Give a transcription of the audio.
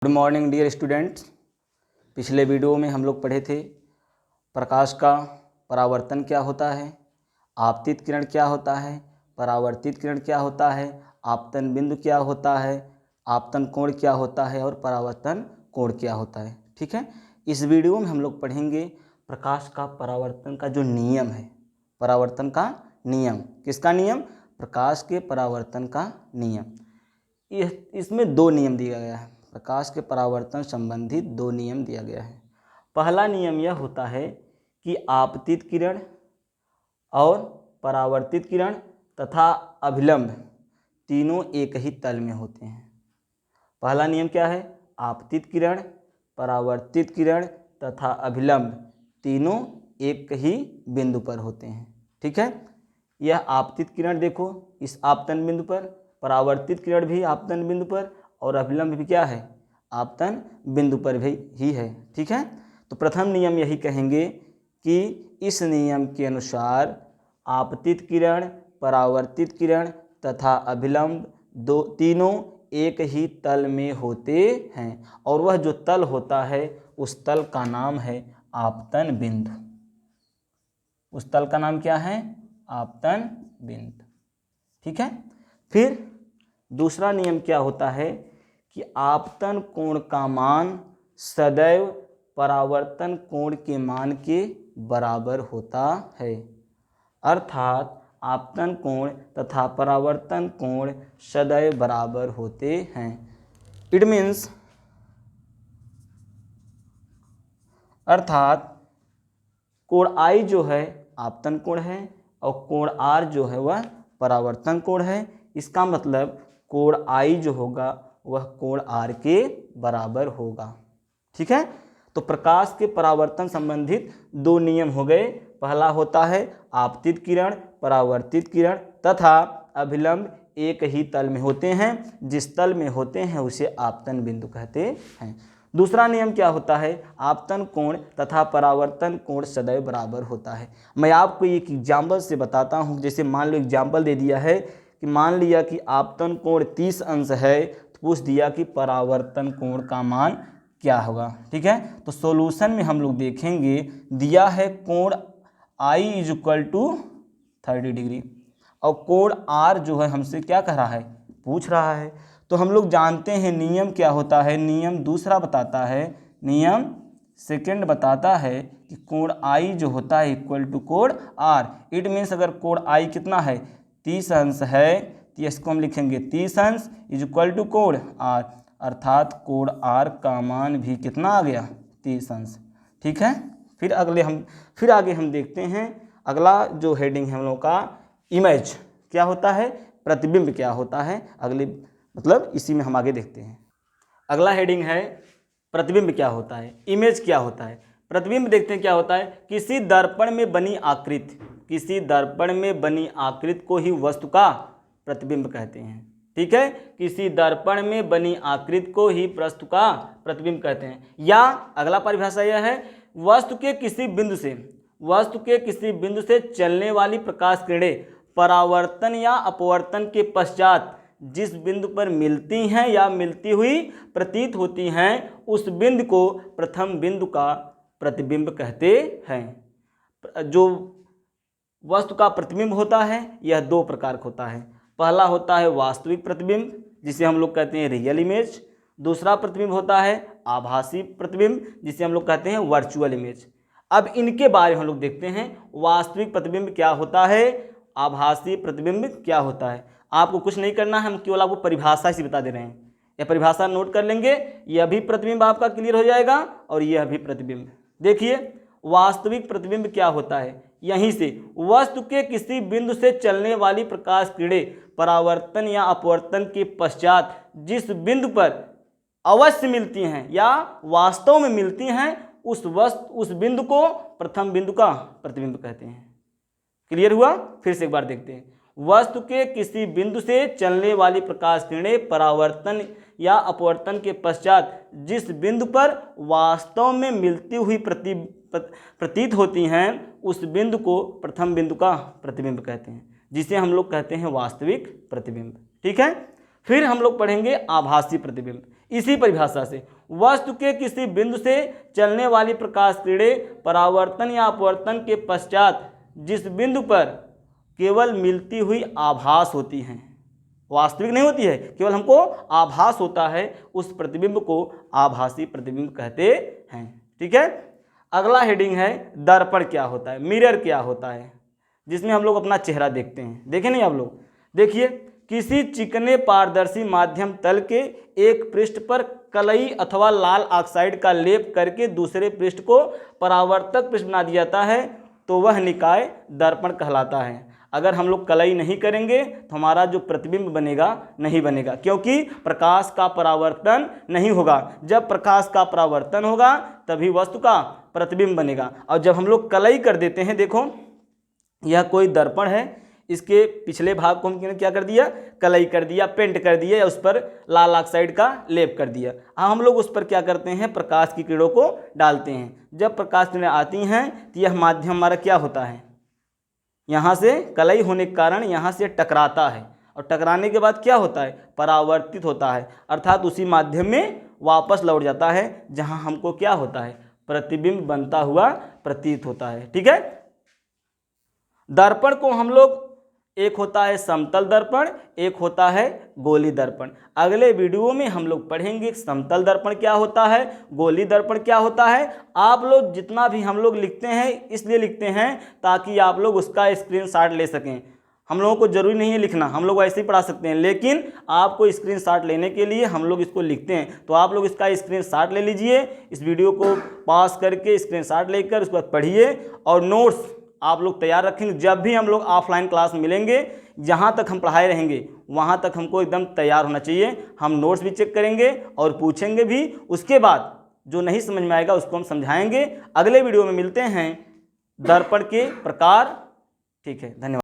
Good morning dear students. पिछले video में हम लोग पढ़े थे प्रकाश का परावर्तन क्या होता है, आपतित किरण क्या होता है, परावर्तित किरण क्या होता है, आपतन बिंदु क्या होता है, आपतन कोण क्या होता है और परावर्तन कोण क्या होता है। ठीक है, इस वीडियो में हम लोग पढ़ेंगे प्रकाश का परावर्तन का जो नियम है, परावर्तन का नियम। किसका नियम? प्रकाश के परावर्तन का नियम। इसमें दो नियम दिया गया है, प्रकाश के परावर्तन संबंधित दो नियम दिया गया है। पहला नियम यह होता है कि आपतित किरण और परावर्तित किरण तथा अभिलंब तीनों एक ही तल में होते हैं। पहला नियम क्या है? आपतित किरण, परावर्तित किरण तथा अभिलंब तीनों एक ही बिंदु पर होते हैं। ठीक है, यह आपतित किरण देखो इस आपतन बिंदु पर, परावर्तित किरण भी आपतन बिंदु पर और अभिलंब भी क्या है? आपतन बिंदु पर भी ही है। ठीक है, तो प्रथम नियम यही कहेंगे कि इस नियम के अनुसार आपतित किरण, परावर्तित किरण तथा अभिलंब तीनों एक ही तल में होते हैं और वह जो तल होता है उस तल का नाम है आपतन बिंदु। उस तल का नाम क्या है? आपतन बिंदु। ठीक है, फिर दूसरा नियम क्या होता है कि आपतन कोण का मान सदैव परावर्तन कोण के मान के बराबर होता है। अर्थात आपतन कोण तथा परावर्तन कोण सदैव बराबर होते हैं। इट मीन्स अर्थात कोण I जो है आपतन कोण है और कोण R जो है वह परावर्तन कोण है। इसका मतलब कोण I जो होगा वह कोण R के बराबर होगा। ठीक है, तो प्रकाश के परावर्तन संबंधित दो नियम हो गए। पहला होता है आपतित किरण, परावर्तित किरण तथा अभिलंब एक ही तल में होते हैं। जिस तल में होते हैं उसे आपतन बिंदु कहते हैं। दूसरा नियम क्या होता है? आपतन कोण तथा परावर्तन कोण सदैव बराबर होता है। मैं आपको एक एग्जाम्पल से बताता हूँ। जैसे मान लो एग्जाम्पल दे दिया है कि मान लिया कि आपतन कोण 30 अंश है, तो पूछ दिया कि परावर्तन कोण का मान क्या होगा। ठीक है, तो सॉल्यूशन में हम लोग देखेंगे, दिया है कोण I = 30 डिग्री और कोण R जो है हमसे क्या कह रहा है? पूछ रहा है। तो हम लोग जानते हैं नियम क्या होता है। नियम दूसरा बताता है, नियम सेकंड बताता है कि कोण I जो होता है = कोण R। इट मीन्स अगर कोण I कितना है? 30 अंश है, तो इसको हम लिखेंगे 30 अंश = कोण R, अर्थात कोण R का मान भी कितना आ गया? 30 अंश। ठीक है, फिर आगे हम देखते हैं। अगला जो हेडिंग है हम लोग का, इमेज क्या होता है, प्रतिबिंब क्या होता है। अगले मतलब इसी में हम आगे देखते हैं। अगला हेडिंग है प्रतिबिंब क्या होता है, इमेज क्या होता है। प्रतिबिंब देखते हैं क्या होता है। किसी दर्पण में बनी आकृति, किसी दर्पण में बनी आकृति को ही वस्तु का प्रतिबिंब कहते हैं। ठीक है, किसी दर्पण में बनी आकृति को ही वस्तु का प्रतिबिंब कहते हैं। या अगला परिभाषा यह है, वस्तु के किसी बिंदु से चलने वाली प्रकाश किरणें परावर्तन या अपवर्तन के पश्चात जिस बिंदु पर मिलती हैं या मिलती हुई प्रतीत होती हैं, उस बिंदु को प्रथम बिंदु का प्रतिबिंब कहते हैं। जो वस्तु का प्रतिबिंब होता है यह दो प्रकार का होता है। पहला होता है वास्तविक प्रतिबिंब, जिसे हम लोग कहते हैं रियल इमेज। दूसरा प्रतिबिंब होता है आभासी प्रतिबिंब, जिसे हम लोग कहते हैं वर्चुअल इमेज। अब इनके बारे में हम लोग देखते हैं। वास्तविक प्रतिबिंब क्या होता है, आभासी प्रतिबिंब क्या होता है। आपको कुछ नहीं करना है, हम केवल आपको परिभाषा से बता दे रहे हैं। यह परिभाषा नोट कर लेंगे, यह भी प्रतिबिंब आपका क्लियर हो जाएगा और यह भी प्रतिबिंब। देखिए वास्तविक प्रतिबिंब क्या होता है, यहीं से वस्तु के किसी बिंदु से चलने वाली प्रकाश किरणें परावर्तन या अपवर्तन के पश्चात जिस बिंदु पर अवश्य मिलती हैं या वास्तव में मिलती हैं, उस बिंदु को प्रथम बिंदु का प्रतिबिंब कहते हैं। क्लियर हुआ? फिर से एक बार देखते हैं। वस्तु के किसी बिंदु से चलने वाली प्रकाश किरणें परावर्तन या अपवर्तन के पश्चात जिस बिंदु पर वास्तव में मिलती हुई प्रतीत होती हैं, उस बिंदु को प्रथम बिंदु का प्रतिबिंब कहते हैं, जिसे हम लोग कहते हैं वास्तविक प्रतिबिंब। ठीक है, फिर हम लोग पढ़ेंगे आभासी प्रतिबिंब। इसी परिभाषा से वस्तु के किसी बिंदु से चलने वाली प्रकाश किरणें परावर्तन या अपवर्तन के पश्चात जिस बिंदु पर केवल मिलती हुई आभास होती हैं, वास्तविक नहीं होती है, केवल हमको आभास होता है, उस प्रतिबिंब को आभासी प्रतिबिंब कहते हैं। ठीक है। अगला हेडिंग है दर्पण क्या होता है, मिरर क्या होता है, जिसमें हम लोग अपना चेहरा देखते हैं। देखें नहीं आप लोग, देखिए किसी चिकने पारदर्शी माध्यम तल के एक पृष्ठ पर कलई अथवा लाल ऑक्साइड का लेप करके दूसरे पृष्ठ को परावर्तक पृष्ठ बना दिया जाता है तो वह निकाय दर्पण कहलाता है। अगर हम लोग कलई नहीं करेंगे तो हमारा जो प्रतिबिंब बनेगा नहीं बनेगा, क्योंकि प्रकाश का परावर्तन नहीं होगा। जब प्रकाश का परावर्तन होगा तभी वस्तु का प्रतिबिंब बनेगा। और जब हम लोग कलई कर देते हैं, देखो यह कोई दर्पण है, इसके पिछले भाग को हमने क्या कर दिया, कलई कर दिया, पेंट कर दिया, या उस पर लाल ऑक्साइड का लेप कर दिया। हम लोग उस पर क्या करते हैं, प्रकाश की किरणों को डालते हैं। जब प्रकाश किरणें आती हैं तो यह माध्यम हमारा क्या होता है, यहाँ से कलई होने के कारण यहाँ से टकराता है, और टकराने के बाद क्या होता है, परावर्तित होता है, अर्थात उसी माध्यम में वापस लौट जाता है जहाँ हमको क्या होता है, प्रतिबिंब बनता हुआ प्रतीत होता है। ठीक है। दर्पण को हम लोग, एक होता है समतल दर्पण, एक होता है गोली दर्पण। अगले वीडियो में हम लोग पढ़ेंगे समतल दर्पण क्या होता है, गोली दर्पण क्या होता है। आप लोग जितना भी हम लोग लिखते हैं इसलिए लिखते हैं ताकि आप लोग उसका स्क्रीनशॉट ले सकें। हम लोगों को जरूरी नहीं है लिखना, हम लोग ऐसे ही पढ़ा सकते हैं, लेकिन आपको स्क्रीनशॉट लेने के लिए हम लोग इसको लिखते हैं। तो आप लोग इसका स्क्रीनशॉट ले लीजिए, इस वीडियो को पॉज करके स्क्रीनशॉट लेकर उसके बाद पढ़िए, और नोट्स आप लोग तैयार रखेंगे। जब भी हम लोग ऑफलाइन क्लास मिलेंगे, जहाँ तक हम पढ़ाए रहेंगे वहाँ तक हमको एकदम तैयार होना चाहिए। हम नोट्स भी चेक करेंगे और पूछेंगे भी, उसके बाद जो नहीं समझ में आएगा उसको हम समझाएंगे। अगले वीडियो में मिलते हैं दर्पण के प्रकार। ठीक है, धन्यवाद।